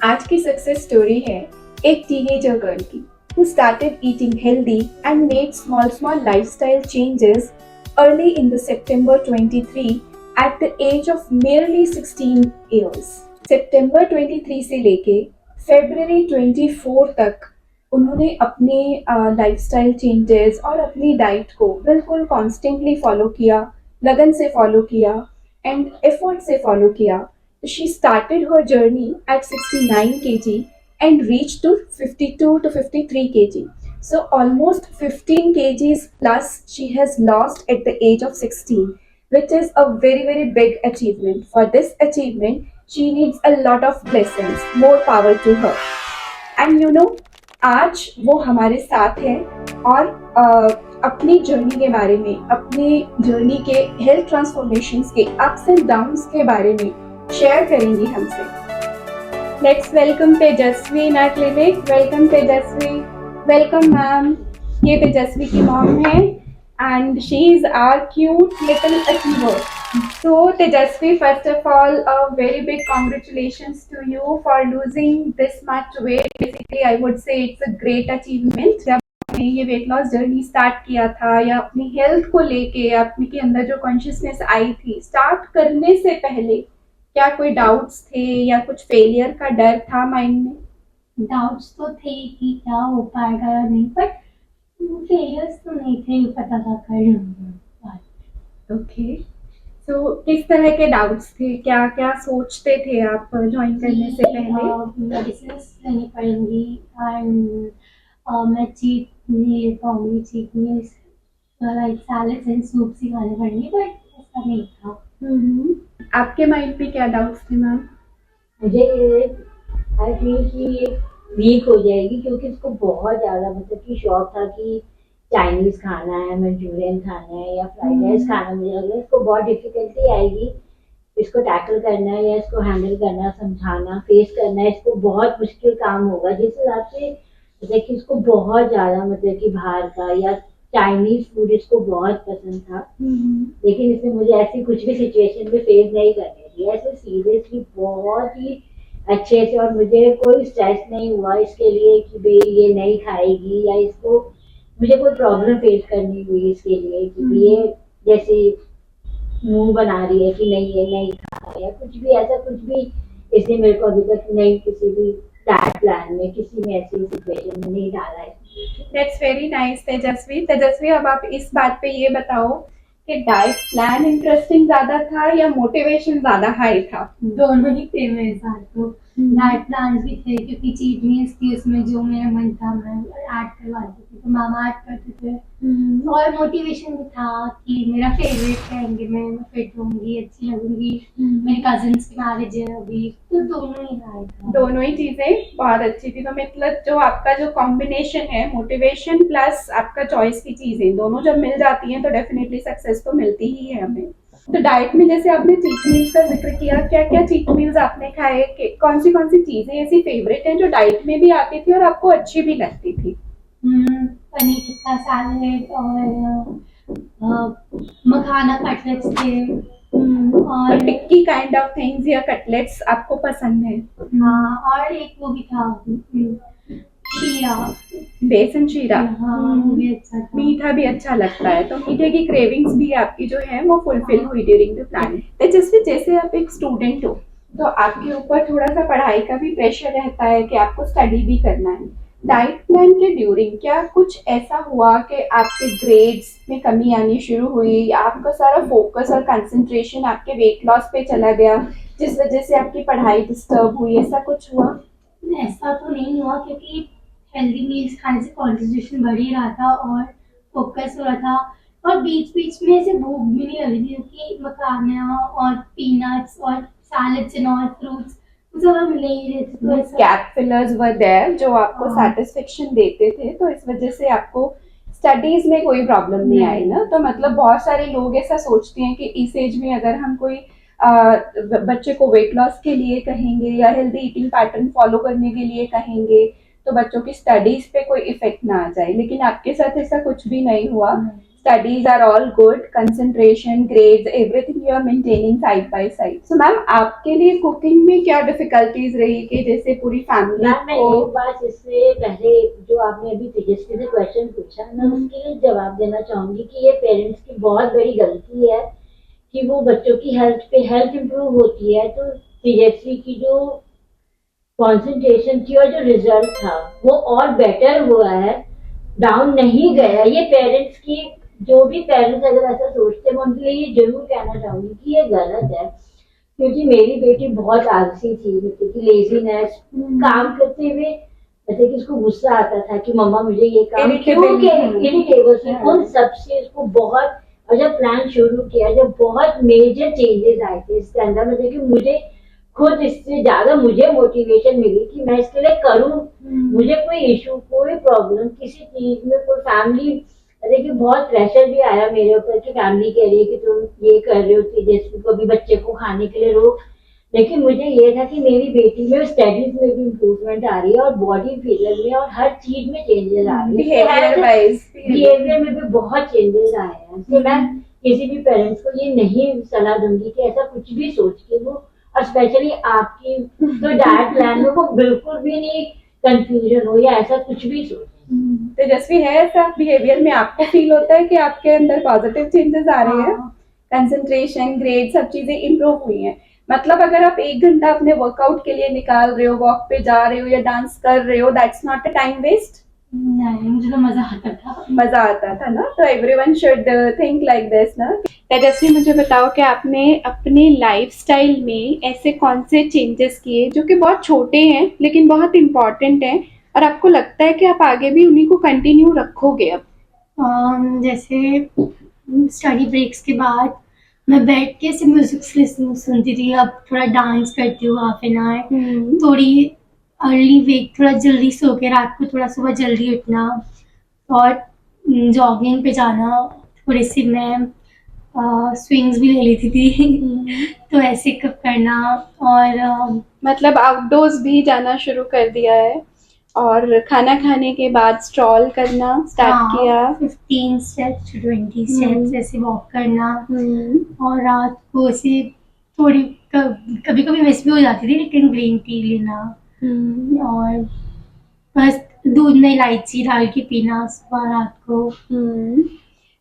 आज की success story है एक टीनेजर गर्ल की who started eating healthy and made small lifestyle changes early in the September 23 at the age of merely 16 years. सितंबर 23 से लेके फरवरी 24 तक उन्होंने अपने लाइफस्टाइल चेंजेस और अपनी डाइट को बिल्कुल कॉन्स्टेंटली फॉलो किया, लगन से फॉलो किया एंड एफर्ट से फॉलो किया. She started her journey at 69 kg and reached to 52 to 53 kg. So almost 15 kgs plus she has lost at the age of 16, which is a very big achievement. For this achievement, she needs a lot of blessings. More power to her. And you know, आज वो हमारे साथ है और अपनी journey के बारे में, अपनी जर्नी के हेल्थ ट्रांसफॉर्मेशंस के अप्स एंड डाउन्स के बारे में शेयर करेंगी हमसे. Let's welcome Tejasvi in our clinic. Welcome Tejasvi. Welcome ma'am. ये तेजस्वी की मॉम है and she is our cute little achiever. So Tejasvi, first of all, a very big congratulations to you for losing this much weight. Basically, I would say it's a great achievement. जब आपने ये weight loss journey start किया था या अपनी health को लेके अपने के अंदर जो कॉन्शियसनेस आई थी, स्टार्ट करने से पहले क्या कोई डाउट्स थे या कुछ फेलियर का डर था माइंड में? डाउट्स तो थे कि क्या हो पाएगा या नहीं, बट फेलियर्स तो नहीं थे, पता था कर लूंगा. ओके, तो किस तरह के डाउट्स थे, क्या क्या सोचते थे आप ज्वाइन करने से पहले? मेडिसिन लेनी पड़ेंगी एंड मैं चीट नहीं ले पाऊंगी, cheat meals like salads and soups ही खाने पड़ेंगे, बट ऐसा नहीं था. आपके माइंड पे क्या डाउट्स थे मैम? मुझे आई फील कि ये वीक हो जाएगी क्योंकि इसको बहुत ज़्यादा मतलब कि शौक था कि चाइनीज़ खाना है, मंचूरियन खाना है या फ्राइड राइस खाना. मुझे लग रहा है इसको बहुत डिफिकल्टी आएगी इसको टैकल करना है या इसको हैंडल करना, समझाना, फेस करना है. इसको बहुत मुश्किल काम होगा जिस हिसाब से मतलब कि इसको बहुत ज़्यादा मतलब कि बाहर का या चाइनीज़ फूड इसको बहुत पसंद था. लेकिन इसमें मुझे ऐसी कुछ भी सिचुएशन में फेस नहीं करनी थी. ऐसे सीरियसली बहुत ही अच्छे से, और मुझे कोई स्ट्रेस नहीं हुआ इसके लिए कि भाई ये नहीं खाएगी या इसको मुझे कोई प्रॉब्लम फेस करनी हुई इसके लिए कि ये जैसे मुंह बना रही है कि नहीं ये नहीं खा या कुछ भी ऐसा कुछ भी इसने मेरे को अभी तक नहीं किसी भी डाइट प्लान में किसी में ऐसी सिचुएशन में नहीं डाला है. दैट्स वेरी नाइस तेजस्वी. तेजस्वी, अब आप इस बात पे ये बताओ कि डाइट प्लान इंटरेस्टिंग ज्यादा था या मोटिवेशन ज्यादा हाई था? दोनों ही थे मेरे साथ. तो डाइट प्लान भी थे क्योंकि चीट मील्स थी, उसमें जो मेरा मन था मैं ऐड करवाती थी, तो मामा ऐड करते थे. और मोटिवेशन भी था कि मेरा फेवरेट कहेंगे, मैं फिट होंगी, अच्छी लगूंगी, मेरे कजिन्स की मैरिज है अभी, तो दोनों ही आए था. दोनों ही चीजें बहुत अच्छी थी. तो मतलब जो आपका जो कॉम्बिनेशन है मोटिवेशन प्लस आपका चॉइस की चीजें दोनों जब मिल जाती हैं तो डेफिनेटली सक्सेस तो मिलती ही है हमें. तो डाइट में जैसे आपने चीट मील्स का जिक्र किया, क्या क्या चीट मील्स आपने खाए, कौन सी चीजें ऐसी फेवरेट हैं जो डाइट में भी आती थी और आपको अच्छी भी लगती थी? पनीर टिक्का सैलेड और मखाना कटलेट्स थे. और टिक्की काइंड ऑफ थिंग्स या कटलेट्स आपको पसंद है? हाँ, और एक वो भी था शीरा, बेसन शीरा. वो भी अच्छा था. मीठा भी अच्छा लगता है, तो मीठे की क्रेविंग्स भी आपकी जो है वो फुलफिल हुई ड्यूरिंग द प्लान. जैसे आप एक स्टूडेंट हो तो आपके ऊपर थोड़ा सा पढ़ाई का भी प्रेशर रहता है कि आपको स्टडी भी करना है. डाइट प्लान के ड्यूरिंग क्या कुछ ऐसा हुआ कि आपके ग्रेड्स में कमी आनी शुरू हुई या आपका सारा फोकस और कंसंट्रेशन आपके वेट लॉस पे चला गया जिस वजह से आपकी पढ़ाई डिस्टर्ब हुई? ऐसा कुछ हुआ? ऐसा तो नहीं हुआ क्योंकि हेल्दी मील्स खाने से कॉन्सेंट्रेशन बढ़ ही रहा था और फोकस हो रहा था, और बीच बीच में ऐसे भूख भी नहीं लग रही थी क्योंकि मखाना और पीनट्स और सैलेड्स एंड ऑल फ्रूट्स सब मिले ही रहे थे. तो गैप फिलर्स वर देयर जो आपको सेटिस्फेक्शन देते थे, तो इस वजह से आपको स्टडीज में कोई प्रॉब्लम नहीं आई ना. तो मतलब बहुत सारे लोग ऐसा सोचते हैं कि इस एज में अगर हम कोई बच्चे को वेट लॉस के लिए कहेंगे या हेल्दी ईटिंग पैटर्न फॉलो करने के लिए कहेंगे तो बच्चों की स्टडीज पे कोई इफेक्ट ना आ जाए, लेकिन आपके साथ ऐसा कुछ भी नहीं हुआ. studies are all good, concentration, grades, everything you are maintaining side by side. So ma'am आपके लिए कुकिंग में क्या डिफिकल्टीज रही कि जैसे पूरी फैमिली मैम मैं को एक बात इससे पहले जो आपने अभी तेजस्वी से क्वेश्चन पूछा मैं उसके लिए जवाब देना चाहूंगी कि ये पेरेंट्स की बहुत बड़ी गलती है कि वो बच्चों की हेल्थ इंप्रूव होती है तो तेजस्वी की जो कंसंट्रेशन थी और जो रिजल्ट था वो और बेटर हुआ है, डाउन नहीं गया। ये पेरेंट्स की, जो भी पेरेंट्स अगर ऐसा सोचते हैं मैं उनके लिए ये जरूर कहना चाहूंगी कि ये गलत है, क्योंकि मेरी बेटी बहुत आलसी थी, जैसे कि लेजीनेस, काम करते हुए जैसे कि उसको गुस्सा आता था कि मम्मा मुझे ये काम इरिटेबल थी, उन सबसे उसको बहुत, और जब प्लान शुरू किया जब बहुत मेजर चेंजेस आए थे इसके अंदर, मतलब कि मुझे खुद इससे ज्यादा मुझे मोटिवेशन मिली कि मैं इसके लिए करूं। मुझे कोई इशू, कोई प्रॉब्लम किसी चीज में, कोई फैमिली, देखिए बहुत प्रेशर भी आया मेरे ऊपर कि फैमिली कह रही है कि तुम ये कर रहे हो तेजस्वी को भी बच्चे को खाने के लिए रोक, लेकिन मुझे ये था कि मेरी बेटी में स्टडीज में भी इम्प्रूवमेंट आ रही है और बॉडी फिगर में और हर चीज में चेंजेस आ रही है, बिहेवियर में भी बहुत चेंजेस आए हैं। तो मैं किसी भी पेरेंट्स को ये नहीं सलाह दूंगी कि ऐसा कुछ भी सोच के वो, और स्पेशली आपकी तो डाइट प्लान में वो बिल्कुल भी नहीं कंफ्यूजन हो या ऐसा कुछ भी सोचे। तेजस्वी है ऐसा बिहेवियर में आपको फील होता है कि आपके अंदर पॉजिटिव चेंजेस आ रहे हैं, कंसंट्रेशन, ग्रेड, सब चीजें इंप्रूव हुई हैं? मतलब अगर आप 1 घंटा अपने वर्कआउट के लिए निकाल रहे हो, वॉक पे जा रहे हो या डांस कर रहे हो, that's not a time waste. नहीं, मुझे तो मजा आता था ना, तो everyone should think like this ना। तेजस्वी मुझे बताओ कि आपने अपने लाइफस्टाइल में ऐसे कौन से चेंजेस किए जो कि बहुत छोटे हैं लेकिन बहुत इम्पोर्टेंट हैं और आपको लगता है कि आप आगे भी उन्हीं को कंटिन्यू रखोगे अब? जैसे स्टडी ब्रेक्स के बाद मैं बैठ के ऐसे म्यूजिक सुनती थी, अब थोड़ा डांस करती हूँ हाफ एन आवर, थोड़ी अर्ली वेक, थोड़ा जल्दी सो के रात को थोड़ा सुबह जल्दी उठना और जॉगिंग पे जाना, थोड़ी सी मैं स्विंग्स भी ले लेती थी तो ऐसे कब करना, और मतलब आउटडोर्स भी जाना शुरू कर दिया है और खाना खाने के बाद स्ट्रॉल करना स्टार्ट किया। 15 स्टेप्स to 20 स्टेप्स ऐसे वॉक करना, और रात को ऐसे थोड़ी कभी कभी मिस भी हो जाती थी लेकिन ग्रीन टी लेना, और बस दूध में इलायची डाल के पीना सुबह रात को।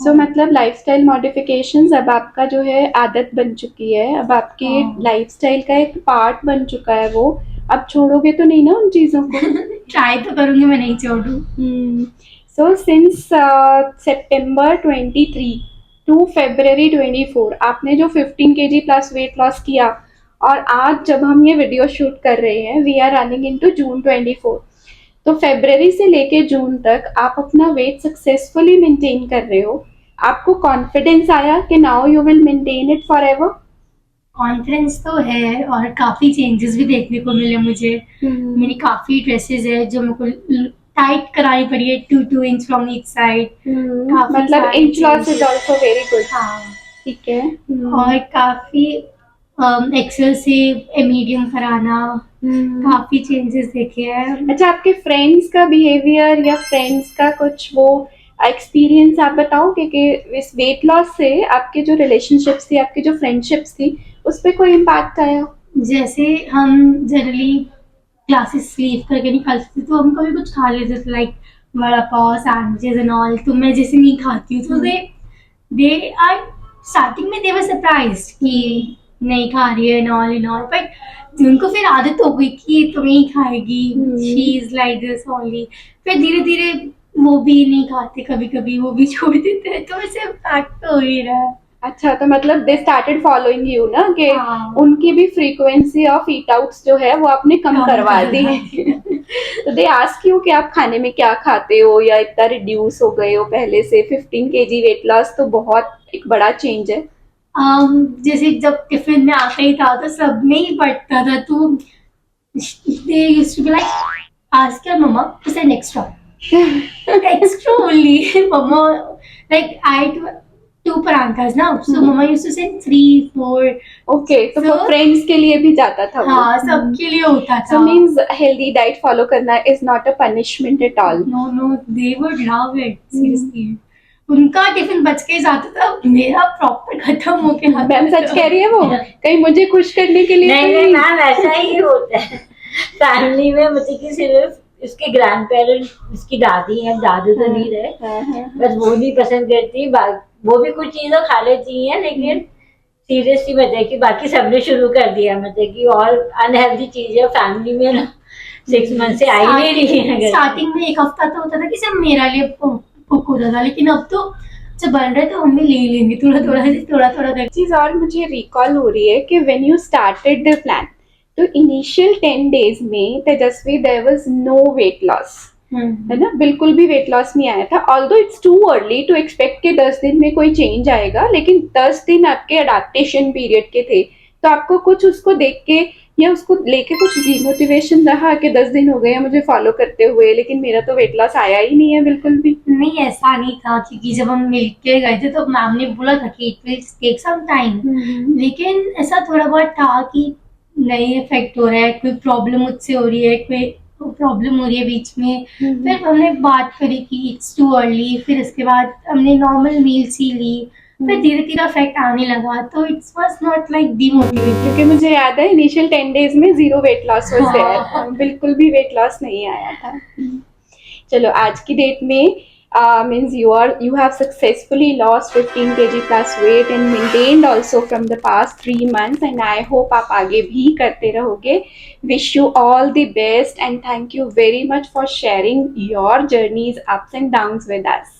सो मतलब लाइफस्टाइल मॉडिफिकेशंस अब आपका जो है आदत बन चुकी है, अब आपके लाइफस्टाइल का एक पार्ट बन चुका है वो, अब छोड़ोगे तो नहीं ना उन चीजों को? ट्राई तो करूंगी मैं नहीं छोड़ूं। सो सिंस सितंबर 23 टू फरवरी 24 आपने जो 15 kg प्लस वेट लॉस किया, और आज जब हम ये वीडियो शूट कर रहे हैं वी आर रनिंग इनटू जून 24, तो फरवरी से लेके जून तक आप अपना वेट सक्सेसफुली मेंटेन कर रहे हो। आपको कॉन्फिडेंस आया कि now you will maintain it for ever? Confidence तो है और काफी चेंजेस भी देखने को मिले मुझे। मेरी काफी ड्रेसेस है जो मेरे को टाइट करानी पड़ी है, 2 इंच फ्रॉम ईच साइड। मतलब inch loss is also very good. हाँ ठीक है। और काफी एक्सेल से मीडियम कराना, काफी चेंजेस देखे हैं। अच्छा, आपके फ्रेंड्स का बिहेवियर या फ्रेंड्स का कुछ वो एक्सपीरियंस आप बताओगे कि इस वेट लॉस से आपके जो रिलेशनशिप्स थी, आपकी जो फ्रेंडशिप्स थी, उस पर कोई इम्पैक्ट आया? जैसे हम जनरली क्लासेस लीव करके निकलते थे तो हम कभी कुछ खा लेते थे, like vada pav, sandwiches and all, तो मैं जैसे नहीं खाती हूँ तो दे आर स्टार्टिंग में दे वर सरप्राइज्ड कि नहीं खा रही है एंड ऑल, बट उनको फिर आदत हो गई कि तुम ही खाएगी, she is like this only. फिर धीरे धीरे वो भी नहीं खाते, कभी कभी वो भी छोड़ देते हैं, तो ऐसे इम्पैक्ट हो ही रहा है। अच्छा, तो मतलब दे स्टार्टेड फॉलोइंग यू ना, कि उनकी भी फ्रीक्वेंसी ऑफ ईट आउट्स जो है वो आपने कम करवा दी है। तो दे आस्क यू कि आप खाने में क्या खाते हो या इतना रिड्यूस हो गए हो पहले से? 15 kg वेट लॉस तो बहुत एक बड़ा चेंज है। जैसे जब टिफिन में आता ही था तो सब में ही बढ़ता था, तो they used to be like, ask your mama to send extra only. Mama, like I ate 2 parathas now, so mama used to send 3, 4. Okay, तो for friends के लिए भी जाता था वो? हाँ, सबके लिए होता था। So means healthy diet follow करना is not a punishment at all. No, they would love it, seriously. उनका टिफिन बच के जाता था, मेरा प्रॉपर खत्म होके आता मैम सच था। कह रही है वो, कहीं मुझे खुश करने के लिए नहीं तो नहीं मैम, ऐसा ही होता है फैमिली में, मतलब कि सिर्फ इसके ग्रैंड पेरेंट्स, इसकी दादी है, दादू तो नहीं रहे, हाँ, हाँ, बस वो नहीं पसंद करती, वो भी कुछ चीजें खा लेती हैं, लेकिन सीरियसली मतलब कि बाकी सबने शुरू कर दिया, मतलब कि और अनहेल्दी चीजें फैमिली में ना 6 मंथ से आई नहीं रही है। स्टार्टिंग में 1 हफ्ता तो होता था कि सिर्फ मेरा लिए कुक होता था, लेकिन अब तो जब बन रहे तो हम भी ले लेंगे थोड़ा थोड़ा करके। चीज और मुझे रिकॉल हो रही है कि when you started the plan, तो इनिशियल 10 डेज में Tejaswi there was no weight loss, है ना, बिल्कुल भी वेट लॉस नहीं आया था। Although it's too early to expect कि 10 दिन में कोई चेंज आएगा, लेकिन 10 दिन आपके अडेप्टेशन पीरियड के थे, तो आपको कुछ उसको देख के या उसको लेके कुछ डिमोटिवेशन रहा कि 10 दिन हो गए हैं मुझे फॉलो करते हुए, लेकिन मेरा तो वेट लॉस आया ही नहीं है बिल्कुल भी। नहीं, ऐसा नहीं था, क्योंकि जब हम मिलके गए थे तो मैम ने बोला था कि it will take some time, लेकिन ऐसा थोड़ा बहुत था कि नहीं इफेक्ट हो रहा है, कोई प्रॉब्लम मुझसे हो रही है, कोई प्रॉब्लम हो रही है बीच में। फिर हमने बात करी कि इट्स टू अर्ली, फिर उसके बाद हमने नॉर्मल मील्स ही ली, फिर धीरे धीरे इफेक्ट आने लगा, तो it's was not like demotivated. क्योंकि मुझे याद है इनिशियल 10 डेज में 0 वेट लॉस वाज देयर, हाँ। बिल्कुल भी वेट लॉस नहीं आया था। चलो आज की डेट में means you have successfully lost 15 kg plus weight and maintained also from the past 3 months, and I hope आप आगे भी करते रहोगे। Wish you all the best and thank you very much for sharing your journeys ups and downs with us।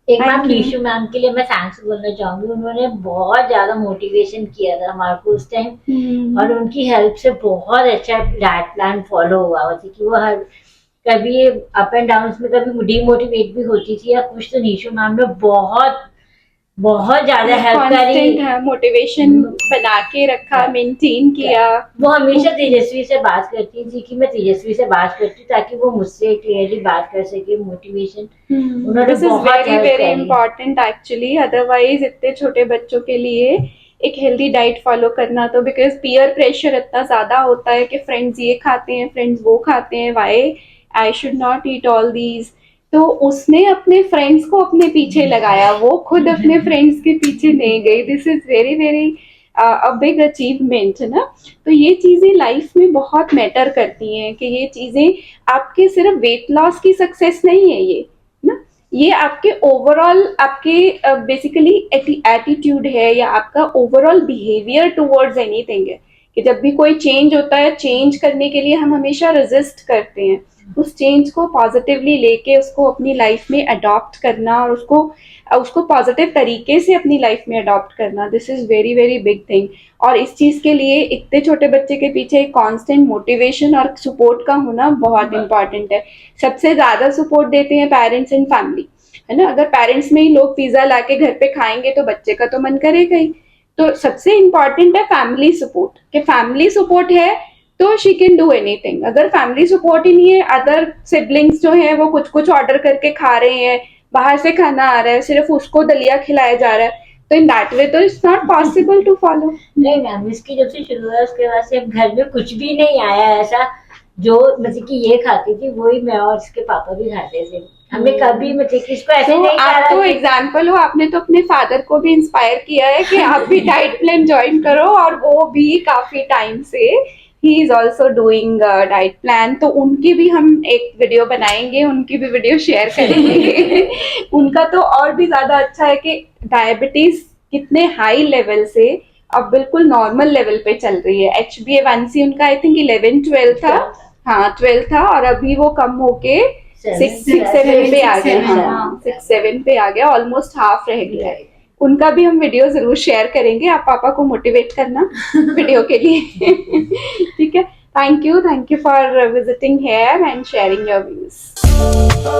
एक ma'am Thank you। Nishu ma'am के लिए मैं thanks बोलना चाहूंगी, उन्होंने बहुत ज्यादा मोटिवेशन किया था हमारे को उस टाइम, और उनकी हेल्प से बहुत अच्छा डाइट प्लान फॉलो हुआ, मतलब कि वो हर कभी अप एंड डाउन में कभी डीमोटिवेट भी होती थी या कुछ, तो नीशू मैम ने बहुत बहुत ज्यादा हेल्प करी, मोटिवेशन बना के रखा, मेंटेन किया। वो हमेशा तेजस्वी से बात करती थी कि मैं तेजस्वी से बात करती ताकि वो मुझसे क्लियरली बात कर सके, मोटिवेशन उन्होंने दिस इज बहुत वेरी हेल्प वेरी करी। इम्पोर्टेंट एक्चुअली, अदरवाइज इतने छोटे बच्चों के लिए एक हेल्दी डाइट फॉलो करना, तो बिकॉज पीयर प्रेशर इतना ज्यादा होता है कि फ्रेंड्स ये खाते हैं, फ्रेंड्स वो खाते हैं, why I should not eat all these, तो उसने अपने फ्रेंड्स को अपने पीछे लगाया, वो खुद अपने फ्रेंड्स के पीछे नहीं गई। This is very very a big achievement, है ना। तो ये चीजें लाइफ में बहुत मैटर करती हैं कि ये चीजें आपके सिर्फ वेट लॉस की सक्सेस नहीं है, ये ना, ये आपके ओवरऑल आपके बेसिकली एटीट्यूड है या आपका ओवरऑल बिहेवियर टुवर्ड्स एनीथिंग है, कि जब भी कोई चेंज होता है, चेंज करने के लिए हम हमेशा रेजिस्ट करते हैं, उस चेंज को पॉजिटिवली लेके उसको अपनी लाइफ में अडॉप्ट करना और उसको पॉजिटिव तरीके से अपनी लाइफ में अडॉप्ट करना, this is very very big thing. और इस चीज के लिए इतने छोटे बच्चे के पीछे कांस्टेंट मोटिवेशन और सपोर्ट का होना बहुत इंपॉर्टेंट है। सबसे ज्यादा सपोर्ट देते हैं पेरेंट्स एंड फैमिली, है ना। अगर पेरेंट्स में ही लोग पिज्जा लाके घर पे खाएंगे तो बच्चे का तो मन करेगा ही। तो सबसे इम्पॉर्टेंट है फैमिली सपोर्ट, कि फैमिली सपोर्ट है तो शी कैन डू एनीथिंग। अगर फैमिली सपोर्ट ही नहीं है, अदर सिबलिंग्स जो है वो कुछ कुछ ऑर्डर करके खा रहे हैं, बाहर से खाना आ रहा है, सिर्फ उसको दलिया खिलाया जा रहा है, तो इन दैट वे तो it's not possible to follow. नहीं मैम, इसकी जब से शुरू हुआ उसके बाद से अब घर में कुछ भी नहीं आया ऐसा जो मतलब कि ये खाती थी वही मैं और इसके पापा भी खाते थे। हमने कभी मतलब कि इसको ऐसे तो नहीं आप कहा तो कि एग्जाम्पल हो, आपने तो अपने फादर को भी इंस्पायर किया है कि आप भी डाइट प्लान ज्वाइन करो, और वो भी काफी टाइम से he is also doing diet plan. तो उनकी भी हम एक वीडियो बनाएंगे, उनकी भी वीडियो शेयर करेंगे। उनका तो और भी ज्यादा अच्छा है कि डायबिटीज कितने हाई लेवल से अब बिल्कुल नॉर्मल लेवल पे चल रही है। HbA1c उनका आई थिंक 11-12 था, हाँ 12 था, और अभी वो कम होके 6-7 पे आ गया, हाँ 6-7 पे आ गया, ऑलमोस्ट हाफ रह गया है। उनका भी हम वीडियो जरूर शेयर करेंगे, आप पापा को मोटिवेट करना वीडियो के लिए। ठीक है, thank you for visiting here and sharing your views.